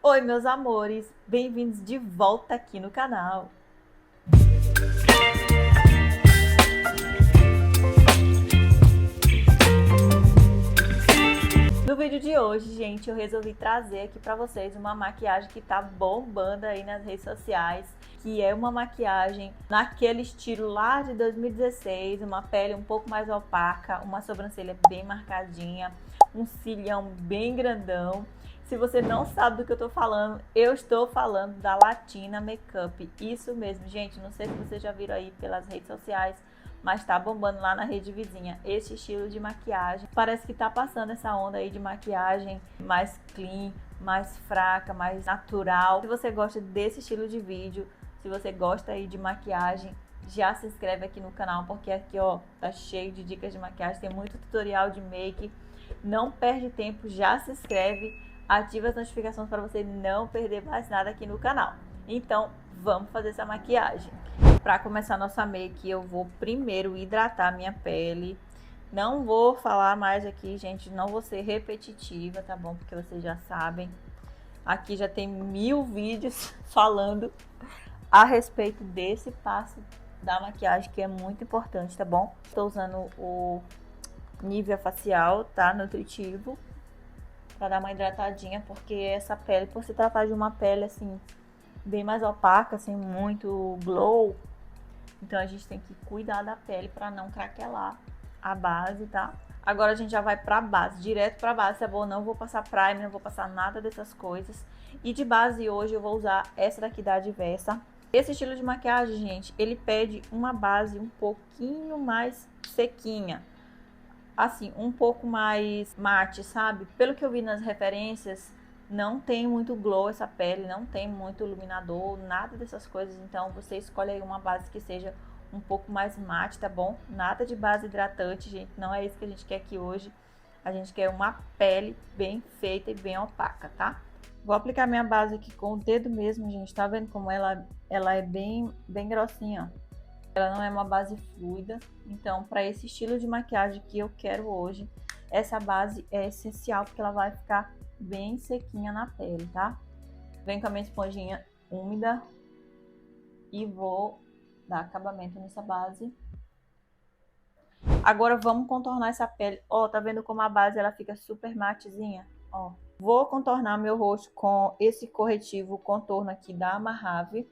Oi, meus amores, bem-vindos de volta aqui no canal. No vídeo de hoje, gente, eu resolvi trazer aqui pra vocês uma maquiagem que tá bombando aí nas redes sociais, que é uma maquiagem naquele estilo lá de 2016, uma pele um pouco mais opaca, uma sobrancelha bem marcadinha, um cílio bem grandão. Se você não sabe do que eu tô falando, eu estou falando da Latina Makeup. Isso mesmo, gente, não sei se vocês já viram aí pelas redes sociais, mas tá bombando lá na rede vizinha esse estilo de maquiagem. Parece que tá passando essa onda aí de maquiagem mais clean, mais fraca, mais natural. Se você gosta desse estilo de vídeo, se você gosta aí de maquiagem, já se inscreve aqui no canal, porque aqui, ó, tá cheio de dicas de maquiagem, tem muito tutorial de make. Não perde tempo, já se inscreve, ativa as notificações para você não perder mais nada aqui no canal. Então, vamos fazer essa maquiagem. Para começar nossa make, eu vou primeiro hidratar minha pele. Não vou falar mais aqui, gente, não vou ser repetitiva, tá bom? Porque vocês já sabem. Aqui já tem 1000 vídeos falando a respeito desse passo da maquiagem, que é muito importante, tá bom? Estou usando o Nivea facial, tá? Nutritivo, para dar uma hidratadinha, porque essa pele, por se tratar de uma pele assim, bem mais opaca, sem muito glow, então a gente tem que cuidar da pele para não craquelar a base, tá? Agora a gente já vai pra base, direto pra base, tá bom? Não vou passar primer, não vou passar nada dessas coisas. E de base hoje eu vou usar essa daqui da Adversa. Esse estilo de maquiagem, gente, ele pede uma base um pouquinho mais sequinha. Assim, um pouco mais mate, sabe? Pelo que eu vi nas referências, não tem muito glow essa pele, não tem muito iluminador, nada dessas coisas. Então, você escolhe aí uma base que seja um pouco mais mate, tá bom? Nada de base hidratante, gente. Não é isso que a gente quer aqui hoje. A gente quer uma pele bem feita e bem opaca, tá? Vou aplicar minha base aqui com o dedo mesmo, gente. Tá vendo como ela é bem grossinha, ó. Ela não é uma base fluida, então para esse estilo de maquiagem que eu quero hoje, essa base é essencial, porque ela vai ficar bem sequinha na pele, tá? Venho com a minha esponjinha úmida e vou dar acabamento nessa base. Agora vamos contornar essa pele. Ó, tá vendo como a base ela fica super matezinha? Ó, vou contornar meu rosto com esse corretivo contorno aqui da Amarave.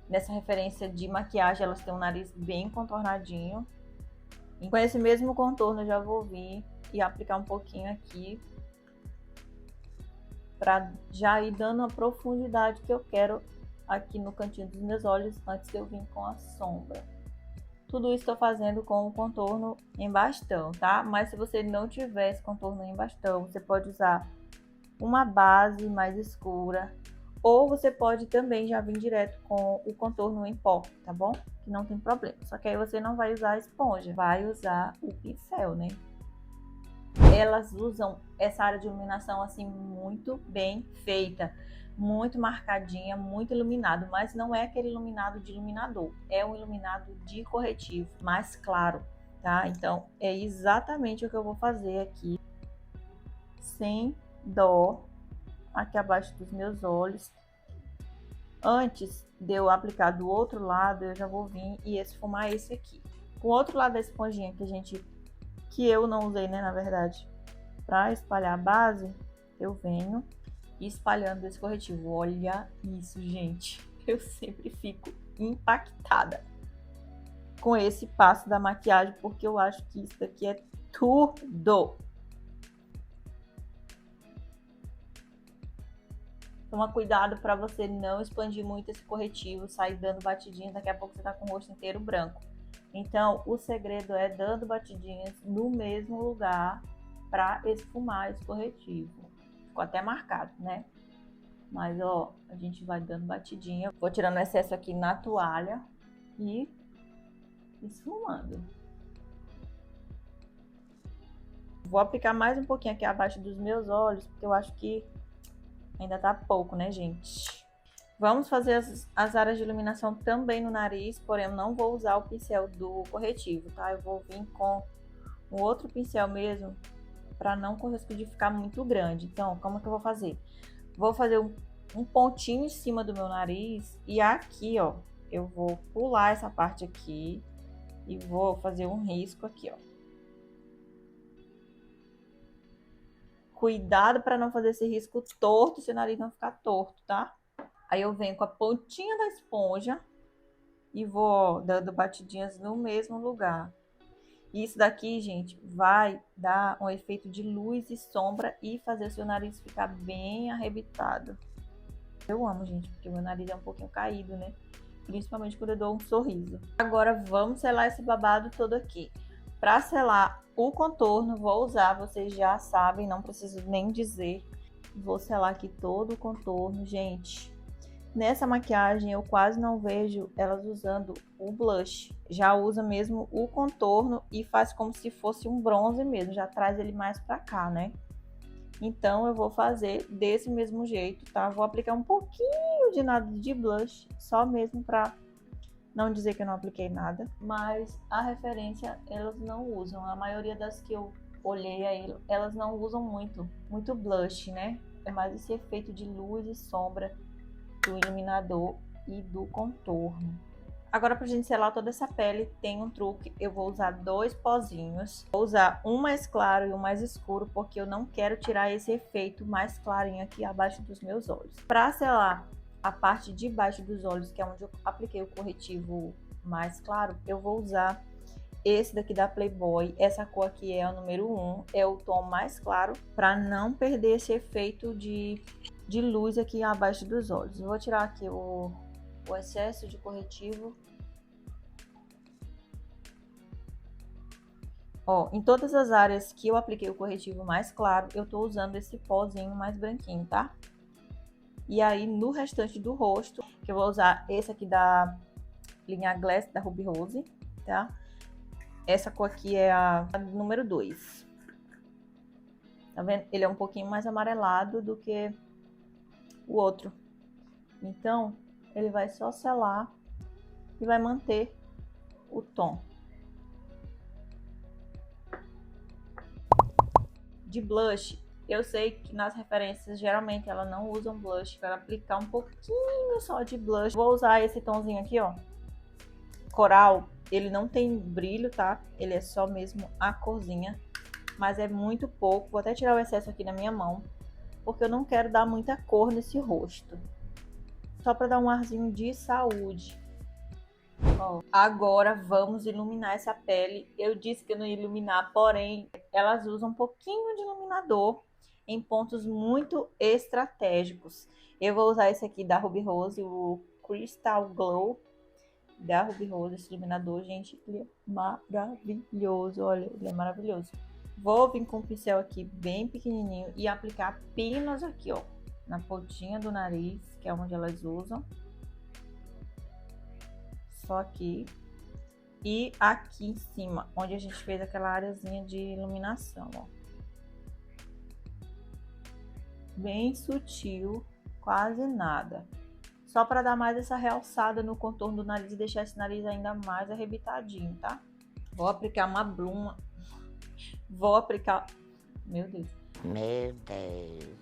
Nessa referência de maquiagem, elas têm um nariz bem contornadinho. E com esse mesmo contorno, eu já vou vir e aplicar um pouquinho aqui, para já ir dando a profundidade que eu quero aqui no cantinho dos meus olhos, antes de eu vir com a sombra. Tudo isso estou fazendo com o contorno em bastão, tá? Mas se você não tiver esse contorno em bastão, você pode usar uma base mais escura, ou você pode também já vir direto com o contorno em pó, tá bom? Que não tem problema. Só que aí você não vai usar a esponja, vai usar o pincel, né? Elas usam essa área de iluminação assim muito bem feita, muito marcadinha, muito iluminado, mas não é aquele iluminado de iluminador, é um iluminado de corretivo, mais claro, tá? Então é exatamente o que eu vou fazer aqui, sem dó, aqui abaixo dos meus olhos. Antes de eu aplicar do outro lado, eu já vou vir e esfumar esse aqui. O outro lado da esponjinha que eu não usei, né, na verdade, para espalhar a base, eu venho espalhando esse corretivo. Olha isso, gente. Eu sempre fico impactada com esse passo da maquiagem, porque eu acho que isso daqui é tudo. Toma cuidado para você não expandir muito esse corretivo, sair dando batidinhas, daqui a pouco você tá com o rosto inteiro branco. Então, o segredo é dando batidinhas no mesmo lugar para esfumar esse corretivo. Ficou até marcado, né? Mas, ó, a gente vai dando batidinha. Vou tirando o excesso aqui na toalha e esfumando. Vou aplicar mais um pouquinho aqui abaixo dos meus olhos, porque eu acho que ainda tá pouco, né, gente? Vamos fazer as áreas de iluminação também no nariz, porém eu não vou usar o pincel do corretivo, tá? Eu vou vir com um outro pincel mesmo, para não correr risco de ficar muito grande. Então, como é que eu vou fazer? Vou fazer um pontinho em cima do meu nariz e aqui, ó, eu vou pular essa parte aqui e vou fazer um risco aqui, ó. Cuidado para não fazer esse risco torto, seu nariz não ficar torto, tá? Aí eu venho com a pontinha da esponja e vou dando batidinhas no mesmo lugar. Isso daqui, gente, vai dar um efeito de luz e sombra e fazer o seu nariz ficar bem arrebitado. Eu amo, gente, porque meu nariz é um pouquinho caído, né? Principalmente quando eu dou um sorriso. Agora vamos selar esse babado todo aqui. Para selar o contorno, vou usar, vocês já sabem, não preciso nem dizer. Vou selar aqui todo o contorno, gente. Nessa maquiagem eu quase não vejo elas usando o blush. Já usa mesmo o contorno e faz como se fosse um bronze mesmo, já traz ele mais pra cá, né? Então eu vou fazer desse mesmo jeito, tá? Vou aplicar um pouquinho de nada de blush, só mesmo pra não dizer que eu não apliquei nada. Mas a referência elas não usam. A maioria das que eu olhei aí, elas não usam muito blush, né? É mais esse efeito de luz e sombra do iluminador e do contorno. Agora, pra gente selar toda essa pele, tem um truque. Eu vou usar 2 pozinhos. Vou usar um mais claro e um mais escuro, porque eu não quero tirar esse efeito mais clarinho aqui abaixo dos meus olhos. Pra selar a parte de baixo dos olhos, que é onde eu apliquei o corretivo mais claro, eu vou usar esse daqui da Playboy. Essa cor aqui é o número 1, é o tom mais claro, para não perder esse efeito de luz aqui abaixo dos olhos. Eu vou tirar aqui o excesso de corretivo. Ó, em todas as áreas que eu apliquei o corretivo mais claro, eu tô usando esse pozinho mais branquinho, tá? E aí, no restante do rosto, que eu vou usar esse aqui da linha Glass, da Ruby Rose, tá? Essa cor aqui é a número 2. Tá vendo? Ele é um pouquinho mais amarelado do que o outro. Então, ele vai só selar e vai manter o tom. De blush, eu sei que nas referências, geralmente, elas não usam blush para aplicar um pouquinho só de blush. Vou usar esse tomzinho aqui, ó. Coral, ele não tem brilho, tá? Ele é só mesmo a corzinha, mas é muito pouco. Vou até tirar o excesso aqui na minha mão, porque eu não quero dar muita cor nesse rosto. Só para dar um arzinho de saúde. Ó, agora vamos iluminar essa pele. Eu disse que eu não ia iluminar, porém, elas usam um pouquinho de iluminador em pontos muito estratégicos. Eu vou usar esse aqui da Ruby Rose, o Crystal Glow da Ruby Rose, esse iluminador, gente, ele é maravilhoso, olha, ele é maravilhoso. Vou vir com o pincel aqui bem pequenininho e aplicar apenas aqui, ó, na pontinha do nariz, que é onde elas usam. Só aqui. E aqui em cima, onde a gente fez aquela areazinha de iluminação, ó. Bem sutil, quase nada. Só para dar mais essa realçada no contorno do nariz e deixar esse nariz ainda mais arrebitadinho, tá? Vou aplicar uma bruma. Vou aplicar... Meu Deus. Meu Deus.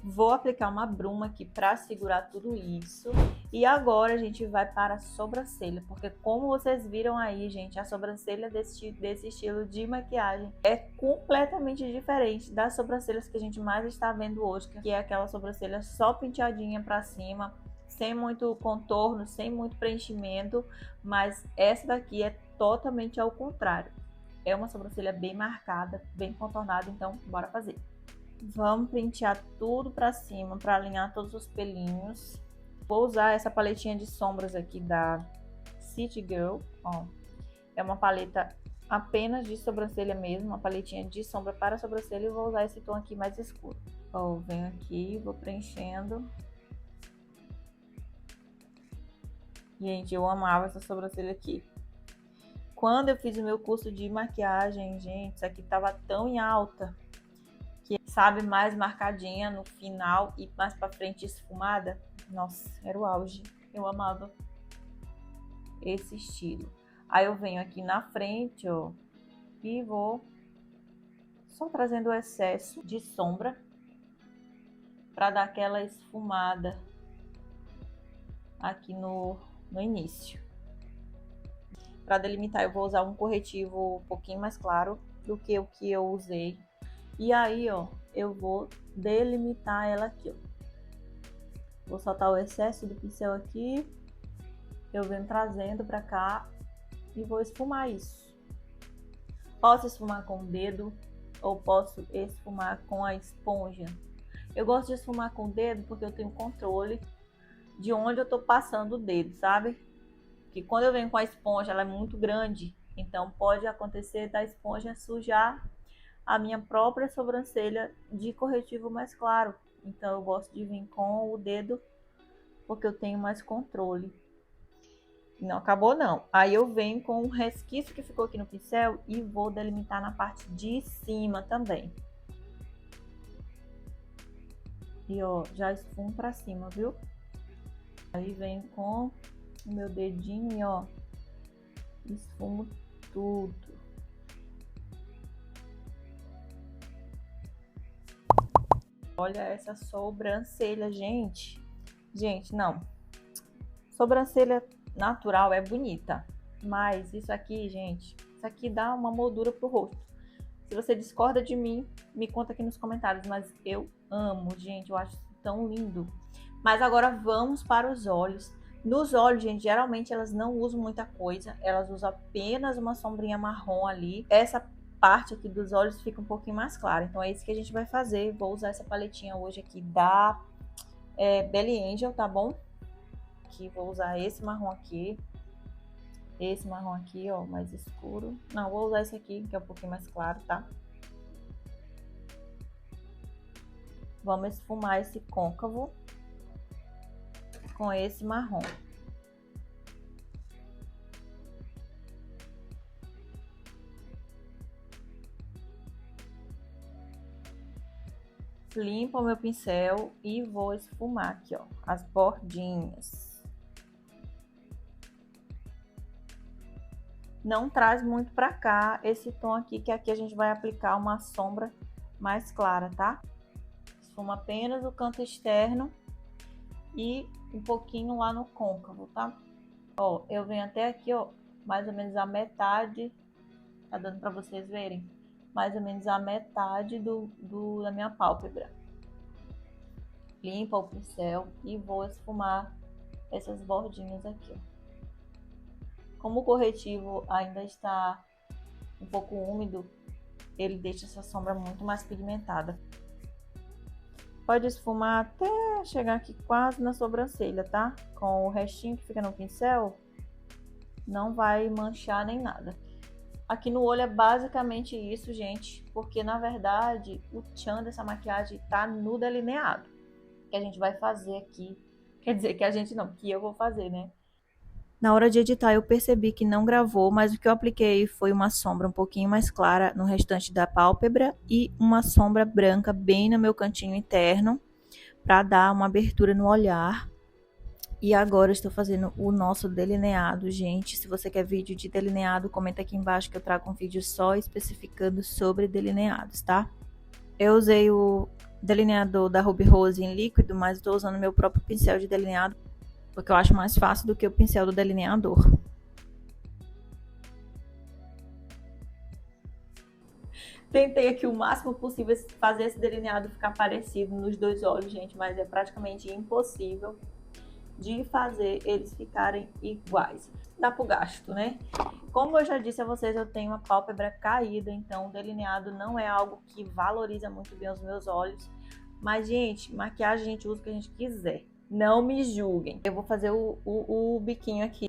Vou aplicar uma bruma aqui para segurar tudo isso. E agora a gente vai para a sobrancelha, porque como vocês viram aí, gente, a sobrancelha desse estilo de maquiagem é completamente diferente das sobrancelhas que a gente mais está vendo hoje, que é aquela sobrancelha só penteadinha para cima, sem muito contorno, sem muito preenchimento, mas essa daqui é totalmente ao contrário. É uma sobrancelha bem marcada, bem contornada, então bora fazer. Vamos pentear tudo pra cima, pra alinhar todos os pelinhos. Vou usar essa paletinha de sombras aqui da City Girl, ó. É uma paleta apenas de sobrancelha mesmo, uma paletinha de sombra para sobrancelha. E vou usar esse tom aqui mais escuro. Ó, venho aqui, vou preenchendo. Gente, eu amava essa sobrancelha aqui. Quando eu fiz o meu curso de maquiagem, gente, isso aqui tava tão em alta. Que sabe, mais marcadinha no final e mais pra frente esfumada. Nossa, era o auge. Eu amava esse estilo. Aí eu venho aqui na frente, ó, E vou só trazendo o excesso de sombra para dar aquela esfumada aqui no início. Para delimitar, eu vou usar um corretivo um pouquinho mais claro do que o que eu usei. E aí, ó, eu vou delimitar ela aqui, ó. Vou soltar o excesso do pincel aqui. Eu venho trazendo para cá e vou esfumar isso. Posso esfumar com o dedo ou posso esfumar com a esponja. Eu gosto de esfumar com o dedo porque eu tenho controle de onde eu tô passando o dedo, sabe? Porque quando eu venho com a esponja, ela é muito grande, então pode acontecer da esponja sujar a minha própria sobrancelha de corretivo mais claro. Então eu gosto de vir com o dedo porque eu tenho mais controle. Não acabou não. Aí eu venho com o resquício que ficou aqui no pincel e vou delimitar na parte de cima também. E ó, já esfumo pra cima, viu? Aí venho com o meu dedinho e ó, esfumo tudo. Olha essa sobrancelha, gente. Gente, não. Sobrancelha natural é bonita, mas isso aqui, gente, isso aqui dá uma moldura pro rosto. Se você discorda de mim, me conta aqui nos comentários, mas eu amo, gente, eu acho tão lindo. Mas agora vamos para os olhos. Nos olhos, gente, geralmente elas não usam muita coisa, elas usam apenas uma sombrinha marrom ali. Essa parte aqui dos olhos fica um pouquinho mais clara, então é isso que a gente vai fazer. Vou usar essa paletinha hoje aqui da Belly Angel, tá bom? Aqui, vou usar esse marrom aqui, ó, mais escuro. Não, vou usar esse aqui, que é um pouquinho mais claro, tá? Vamos esfumar esse côncavo com esse marrom. Limpo o meu pincel e vou esfumar aqui, ó, as bordinhas. Não traz muito pra cá esse tom aqui, que aqui a gente vai aplicar uma sombra mais clara, tá? Esfuma apenas o canto externo e um pouquinho lá no côncavo, tá? Ó, eu venho até aqui, ó, mais ou menos a metade, tá dando pra vocês verem? Mais ou menos a metade da minha pálpebra. Limpa o pincel e vou esfumar essas bordinhas aqui, ó. Como o corretivo ainda está um pouco úmido, ele deixa essa sombra muito mais pigmentada. Pode esfumar até chegar aqui quase na sobrancelha, tá? Com o restinho que fica no pincel, não vai manchar nem nada. Aqui no olho é basicamente isso, gente, porque na verdade o tchan dessa maquiagem tá no delineado, que a gente vai fazer aqui. Quer dizer, que a gente não, que eu vou fazer, né? Na hora de editar eu percebi que não gravou, mas o que eu apliquei foi uma sombra um pouquinho mais clara no restante da pálpebra e uma sombra branca bem no meu cantinho interno, para dar uma abertura no olhar. E agora eu estou fazendo o nosso delineado, gente. Se você quer vídeo de delineado, comenta aqui embaixo que eu trago um vídeo só especificando sobre delineados, tá? Eu usei o delineador da Ruby Rose em líquido, mas estou usando meu próprio pincel de delineado, porque eu acho mais fácil do que o pincel do delineador. Tentei aqui o máximo possível fazer esse delineado ficar parecido nos dois olhos, gente, mas é praticamente impossível de fazer eles ficarem iguais. Dá pro gasto, né? Como eu já disse a vocês, eu tenho uma pálpebra caída, então o delineado não é algo que valoriza muito bem os meus olhos. Mas, gente, maquiagem a gente usa o que a gente quiser. Não me julguem. Eu vou fazer o biquinho aqui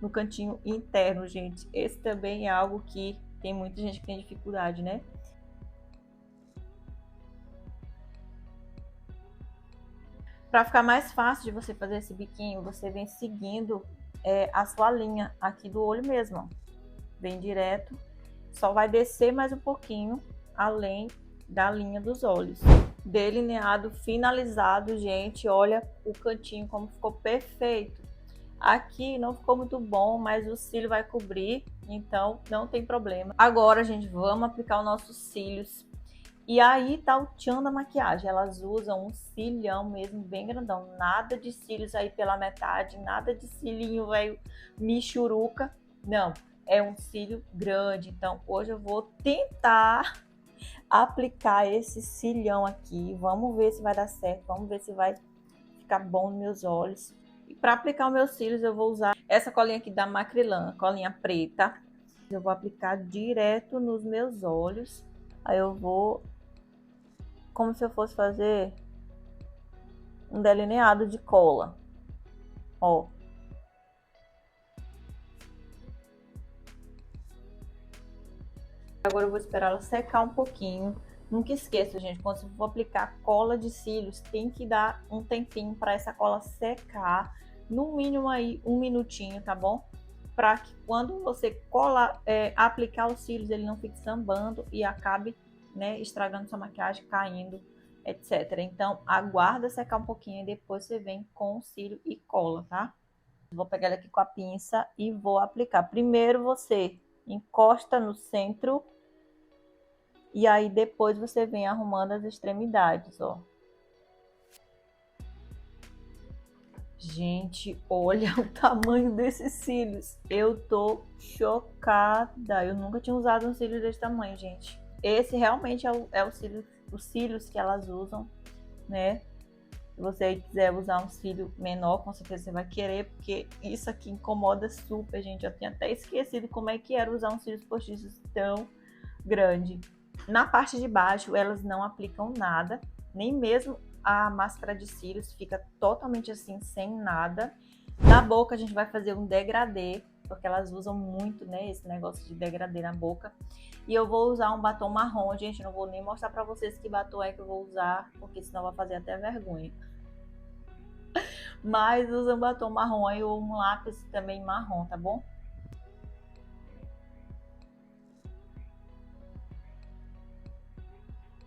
no cantinho interno, gente. Esse também é algo que tem muita gente que tem dificuldade, né? Para ficar mais fácil de você fazer esse biquinho, você vem seguindo a sua linha aqui do olho mesmo, ó. Vem direto, só vai descer mais um pouquinho além da linha dos olhos. Delineado finalizado, gente, olha o cantinho como ficou perfeito. Aqui não ficou muito bom, mas o cílio vai cobrir, Então, não tem problema. Agora, gente, vamos aplicar os nossos cílios. E aí tá o tchan da maquiagem. Elas usam um cilhão mesmo, bem grandão. Nada de cílios aí pela metade, nada de cílinho, velho, michuruca. Não, é um cílio grande. Então, hoje eu vou tentar aplicar esse cilhão aqui. Vamos ver se vai dar certo. Vamos ver se vai ficar bom nos meus olhos. E para aplicar os meus cílios, eu vou usar essa colinha aqui da Macrylan, colinha preta. Eu vou aplicar direto nos meus olhos. Aí eu vou, como se eu fosse fazer um delineado de cola. Ó. Agora eu vou esperar ela secar um pouquinho. Nunca esqueça, gente, quando você for aplicar cola de cílios, tem que dar um tempinho para essa cola secar. No mínimo aí 1 minutinho, tá bom? Para que quando você aplicar os cílios, ele não fique sambando e acabe, né, estragando sua maquiagem, caindo, etc. Então, aguarda secar um pouquinho e depois você vem com o cílio e cola, tá? Vou pegar ele aqui com a pinça e vou aplicar. Primeiro você encosta no centro e aí depois você vem arrumando as extremidades, ó. Gente, olha o tamanho desses cílios. Eu tô chocada. Eu nunca tinha usado um cílio desse tamanho, gente. Esse realmente é os cílios que elas usam, né? Se você quiser usar um cílio menor, com certeza você vai querer, porque isso aqui incomoda super, gente. Eu tinha até esquecido como é que era usar um cílios postiços tão grande. Na parte de baixo, elas não aplicam nada, nem mesmo a máscara de cílios, fica totalmente assim, sem nada. Na boca a gente vai fazer um degradê, porque elas usam muito, né, esse negócio de degradê na boca. E eu vou usar um batom marrom, gente, não vou nem mostrar pra vocês que batom é que eu vou usar, porque senão vai fazer até vergonha. Mas usa um batom marrom e um lápis também marrom, tá bom?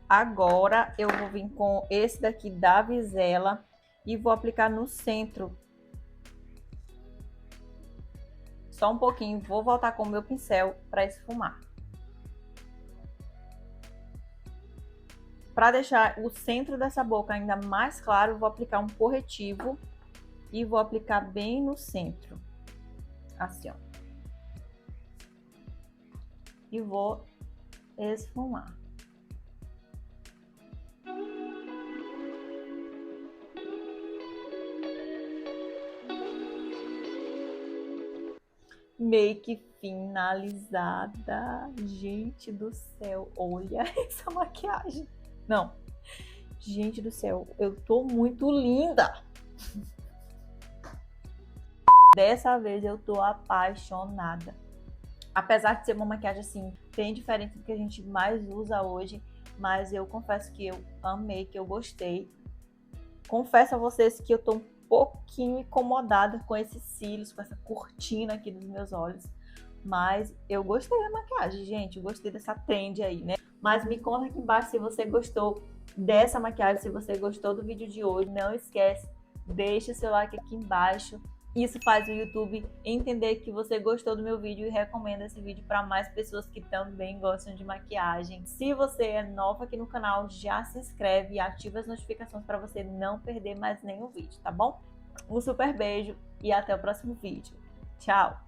Agora eu vou vir com esse daqui da Visela e vou aplicar no centro. Só um pouquinho, vou voltar com o meu pincel para esfumar. Para deixar o centro dessa boca ainda mais claro, vou aplicar um corretivo e vou aplicar bem no centro. Assim, ó. E vou esfumar. Make finalizada. Gente do céu, olha essa maquiagem. Não, gente do céu, eu tô muito linda. Dessa vez eu tô apaixonada. Apesar de ser uma maquiagem assim, bem diferente do que a gente mais usa hoje, mas eu confesso que eu amei, que eu gostei. Confesso a vocês que eu tô um pouquinho incomodada com esses cílios, com essa cortina aqui dos meus olhos. Mas eu gostei da maquiagem, gente. Eu gostei dessa trend aí, né? Mas me conta aqui embaixo se você gostou dessa maquiagem, se você gostou do vídeo de hoje. Não esquece, deixa o seu like aqui embaixo. Isso faz o YouTube entender que você gostou do meu vídeo e recomenda esse vídeo para mais pessoas que também gostam de maquiagem. Se você é nova aqui no canal, já se inscreve e ativa as notificações para você não perder mais nenhum vídeo, tá bom? Um super beijo e até o próximo vídeo. Tchau!